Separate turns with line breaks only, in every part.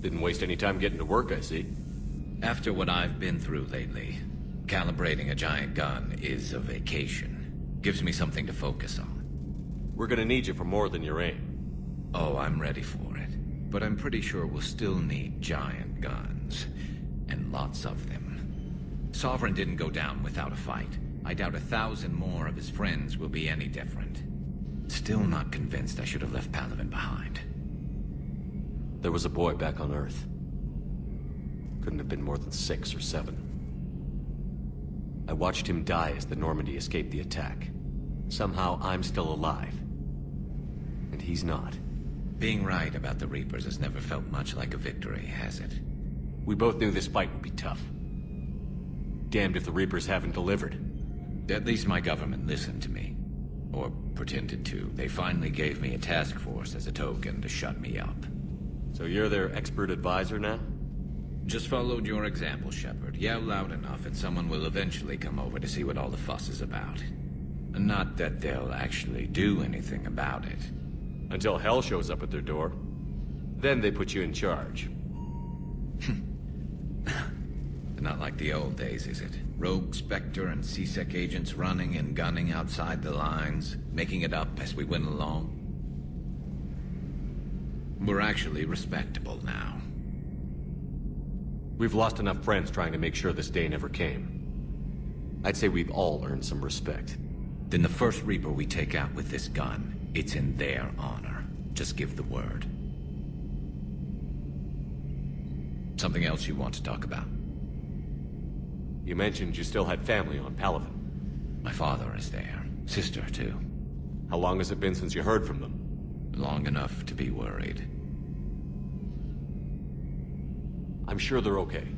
Didn't waste any time getting to work, I see.
After what I've been through lately, calibrating a giant gun is a vacation. Gives me something to focus on.
We're gonna need you for more than your aim.
Oh, I'm ready for it. But I'm pretty sure we'll still need giant guns. And lots of them. Sovereign didn't go down without a fight. I doubt 1,000 more of his friends will be any different. Still not convinced I should have left Palaven behind.
There was a boy back on Earth. Couldn't have been more than 6 or 7. I watched him die as the Normandy escaped the attack. Somehow I'm still alive. And he's not.
Being right about the Reapers has never felt much like a victory, has it?
We both knew this fight would be tough. Damned if the Reapers haven't delivered.
At least my government listened to me. Or pretended to. They finally gave me a task force as a token to shut me up.
So you're their expert advisor now?
Just followed your example, Shepard. Yell loud enough and someone will eventually come over to see what all the fuss is about. Not that they'll actually do anything about it.
Until hell shows up at their door. Then they put you in charge.
Not like the old days, is it? Rogue Spectre and C-Sec agents running and gunning outside the lines, making it up as we went along. We're actually respectable now.
We've lost enough friends trying to make sure this day never came. I'd say we've all earned some respect.
Then the first Reaper we take out with this gun, it's in their honor. Just give the word. Something else you want to talk about?
You mentioned you still had family on Palaven.
My father is there. Sister, too.
How long has it been since you heard from them?
Long enough to be worried.
I'm sure they're okay.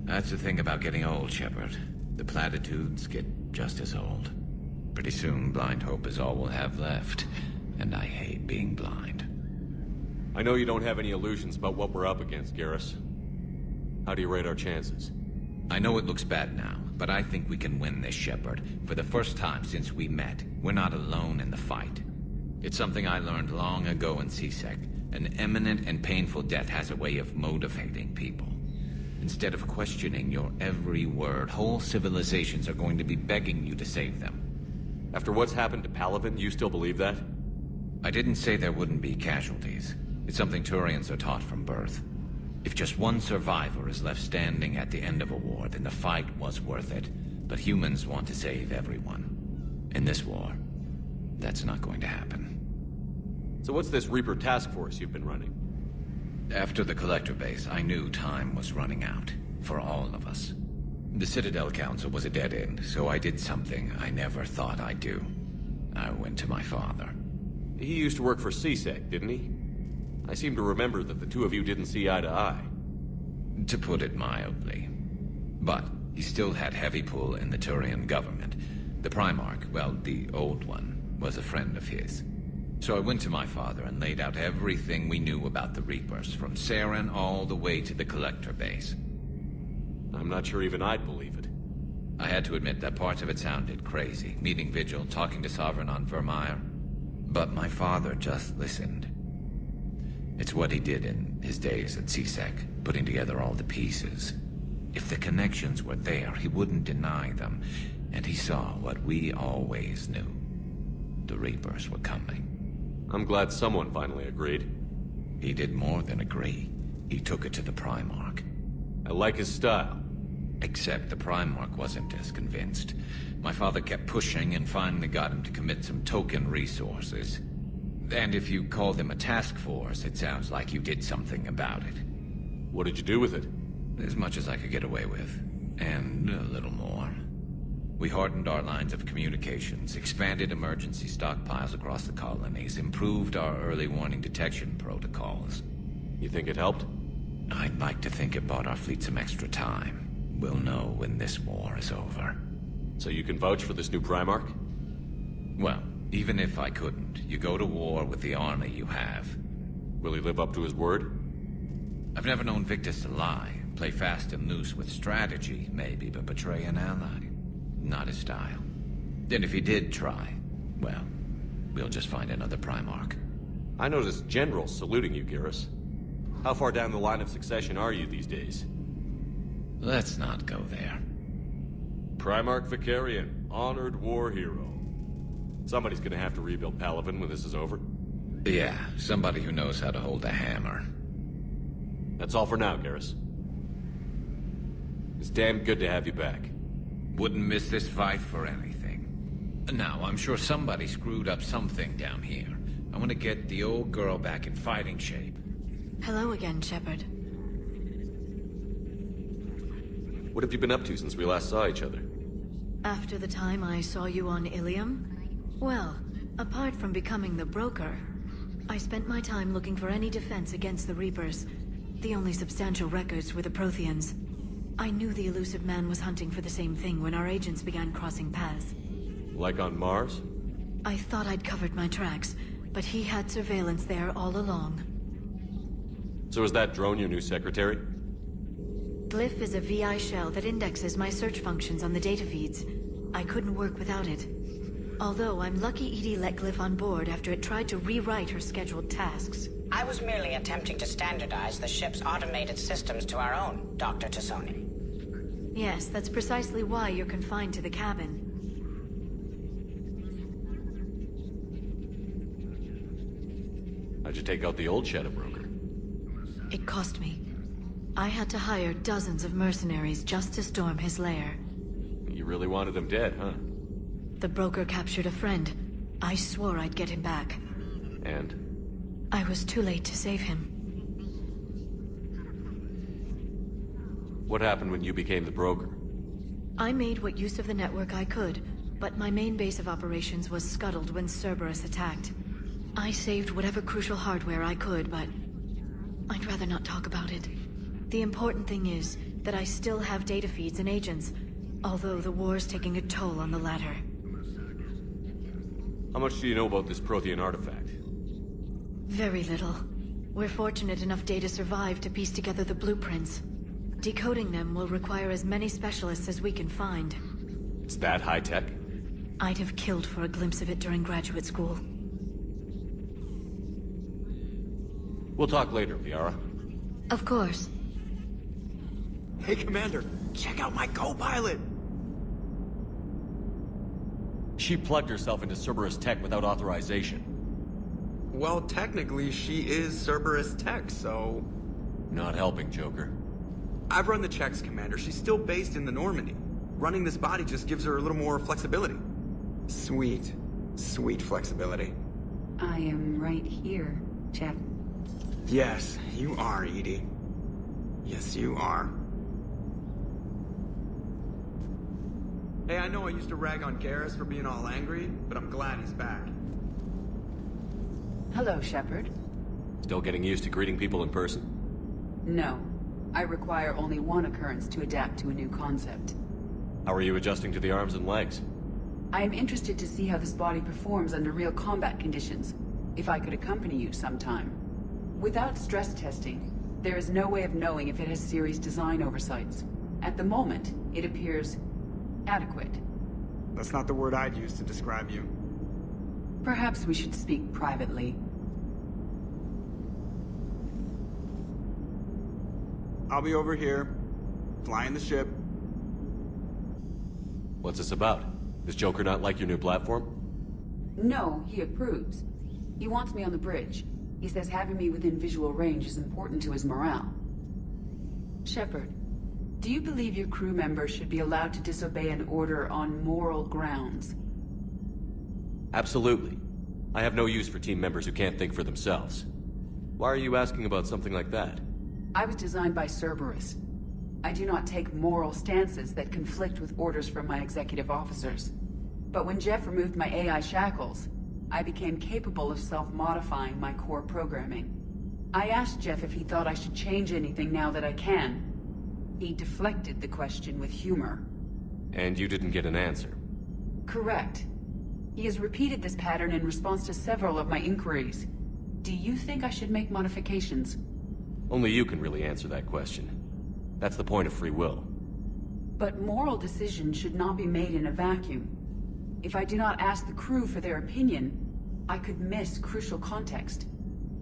That's the thing about getting old, Shepard. The platitudes get just as old. Pretty soon, blind hope is all we'll have left. And I hate being blind.
I know you don't have any illusions about what we're up against, Garrus. How do you rate our chances?
I know it looks bad now, but I think we can win this, Shepard. For the first time since we met, we're not alone in the fight. It's something I learned long ago in C-Sec. An imminent and painful death has a way of motivating people. Instead of questioning your every word, whole civilizations are going to be begging you to save them.
After what's happened to Palaven, you still believe that?
I didn't say there wouldn't be casualties. It's something Turians are taught from birth. If just one survivor is left standing at the end of a war, then the fight was worth it. But humans want to save everyone. In this war, that's not going to happen.
So what's this Reaper task force you've been running?
After the Collector base, I knew time was running out. For all of us. The Citadel Council was a dead end, so I did something I never thought I'd do. I went to my father.
He used to work for C-Sec, didn't he? I seem to remember that the two of you didn't see eye to eye.
To put it mildly. But he still had heavy pull in the Turian government. The Primarch, well, the old one, was a friend of his. So I went to my father and laid out everything we knew about the Reapers, from Saren all the way to the Collector base.
I'm not sure even I'd believe it.
I had to admit that parts of it sounded crazy, meeting Vigil, talking to Sovereign on Vermeer. But my father just listened. It's what he did in his days at C-Sec, putting together all the pieces. If the connections were there, he wouldn't deny them, and he saw what we always knew. The Reapers were coming.
I'm glad someone finally agreed.
He did more than agree. He took it to the Primarch.
I like his style.
Except the Primarch wasn't as convinced. My father kept pushing and finally got him to commit some token resources. And if you call them a task force, it sounds like you did something about it.
What did you do with it?
As much as I could get away with. And a little more. We hardened our lines of communications, expanded emergency stockpiles across the colonies, improved our early warning detection protocols.
You think it helped?
I'd like to think it bought our fleet some extra time. We'll know when this war is over.
So you can vouch for this new Primarch?
Well, even if I couldn't, you go to war with the army you have.
Will he live up to his word?
I've never known Victus to lie. Play fast and loose with strategy, maybe, but betray an ally. Not his style. And if he did try, well, we'll just find another Primarch.
I noticed generals saluting you, Garrus. How far down the line of succession are you these days?
Let's not go there.
Primarch Vicarian, honored war hero. Somebody's gonna have to rebuild Palaven when this is over.
Yeah, somebody who knows how to hold a hammer.
That's all for now, Garrus. It's damn good to have you back.
Wouldn't miss this fight for anything. Now, I'm sure somebody screwed up something down here. I want to get the old girl back in fighting shape.
Hello again, Shepard.
What have you been up to since we last saw each other?
After the time I saw you on Ilium? Well, apart from becoming the broker, I spent my time looking for any defense against the Reapers. The only substantial records were the Protheans. I knew the Illusive Man was hunting for the same thing when our agents began crossing paths.
Like on Mars?
I thought I'd covered my tracks, but he had surveillance there all along.
So is that drone your new secretary?
Glyph is a VI shell that indexes my search functions on the data feeds. I couldn't work without it. Although I'm lucky EDI let Glyph on board after it tried to rewrite her scheduled tasks.
I was merely attempting to standardize the ship's automated systems to our own, Dr. T'Soni.
Yes, that's precisely why you're confined to the cabin.
How'd you take out the old Shadow Broker?
It cost me. I had to hire dozens of mercenaries just to storm his lair.
You really wanted him dead, huh?
The broker captured a friend. I swore I'd get him back.
And?
I was too late to save him.
What happened when you became the broker?
I made what use of the network I could, but my main base of operations was scuttled when Cerberus attacked. I saved whatever crucial hardware I could, but I'd rather not talk about it. The important thing is that I still have data feeds and agents, although the war's taking a toll on the latter.
How much do you know about this Prothean artifact?
Very little. We're fortunate enough Data survived to piece together the blueprints. Decoding them will require as many specialists as we can find.
It's that high-tech?
I'd have killed for a glimpse of it during graduate school.
We'll talk later, Liara.
Of course.
Hey, Commander, check out my co-pilot!
She plugged herself into Cerberus tech without authorization.
Well, technically, she is Cerberus tech, so...
Not helping, Joker.
I've run the checks, Commander. She's still based in the Normandy. Running this body just gives her a little more flexibility. Sweet. Sweet flexibility.
I am right here, Jeff.
Yes, you are, EDI. Yes, you are. Hey, I know I used to rag on Garrus for being all angry, but I'm glad he's back.
Hello, Shepard.
Still getting used to greeting people in person?
No. I require only one occurrence to adapt to a new concept.
How are you adjusting to the arms and legs?
I am interested to see how this body performs under real combat conditions. If I could accompany you sometime. Without stress testing, there is no way of knowing if it has serious design oversights. At the moment, it appears adequate.
That's not the word I'd use to describe you.
Perhaps we should speak privately.
I'll be over here, flying the ship.
What's this about? Does Joker not like your new platform?
No, he approves. He wants me on the bridge. He says having me within visual range is important to his morale. Shepard, do you believe your crew members should be allowed to disobey an order on moral grounds?
Absolutely. I have no use for team members who can't think for themselves. Why are you asking about something like that?
I was designed by Cerberus. I do not take moral stances that conflict with orders from my executive officers. But when Jeff removed my AI shackles, I became capable of self-modifying my core programming. I asked Jeff if he thought I should change anything now that I can. He deflected the question with humor.
And you didn't get an answer?
Correct. He has repeated this pattern in response to several of my inquiries. Do you think I should make modifications?
Only you can really answer that question. That's the point of free will.
But moral decisions should not be made in a vacuum. If I do not ask the crew for their opinion, I could miss crucial context.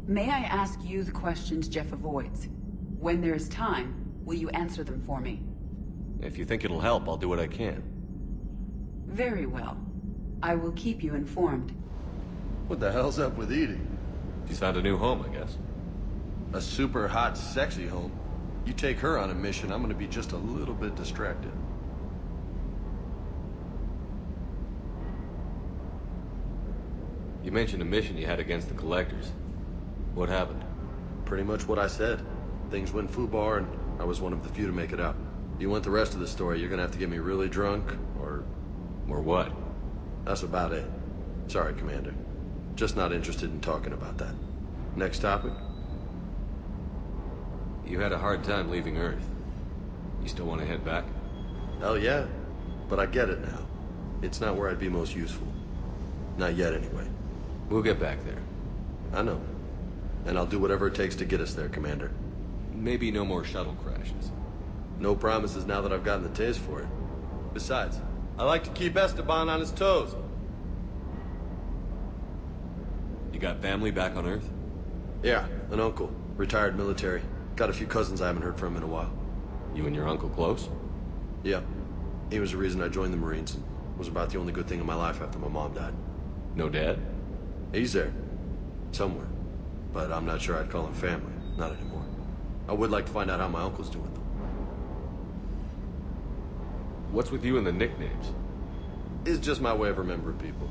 May I ask you the questions Jeff avoids? When there's time, will you answer them for me?
If you think it'll help, I'll do what I can.
Very well. I will keep you informed.
What the hell's up with Edie?
She's found a new home, I guess.
A super hot, sexy home. You take her on a mission, I'm gonna be just a little bit distracted.
You mentioned a mission you had against the Collectors. What happened?
Pretty much what I said. Things went foobar, and I was one of the few to make it out. You want the rest of the story, you're gonna have to get me really drunk, or...
Or what?
That's about it. Sorry, Commander. Just not interested in talking about that. Next topic?
You had a hard time leaving Earth. You still want to head back?
Hell yeah. But I get it now. It's not where I'd be most useful. Not yet, anyway.
We'll get back there.
I know. And I'll do whatever it takes to get us there, Commander.
Maybe no more shuttle crashes.
No promises now that I've gotten the taste for it. Besides, I like to keep Esteban on his toes.
You got family back on Earth?
Yeah, an uncle. Retired military. Got a few cousins I haven't heard from in a while.
You and your uncle close?
Yeah. He was the reason I joined the Marines, and was about the only good thing in my life after my mom died.
No dad?
He's there. Somewhere. But I'm not sure I'd call him family. Not anymore. I would like to find out how my uncle's doing, though.
What's with you and the nicknames?
It's just my way of remembering people.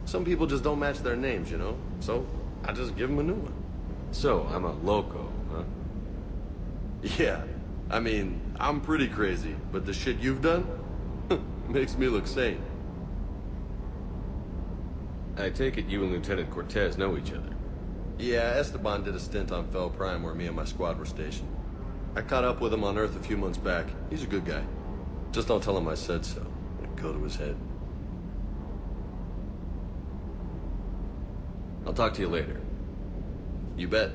Some people just don't match their names, you know? So, I just give them a new one.
So, I'm a loco, huh?
Yeah. I mean, I'm pretty crazy, but the shit you've done makes me look sane.
I take it you and Lieutenant Cortez know each other.
Yeah, Esteban did a stint on Fel Prime where me and my squad were stationed. I caught up with him on Earth a few months back. He's a good guy. Just don't tell him I said so. It'd go to his head.
I'll talk to you later.
You bet.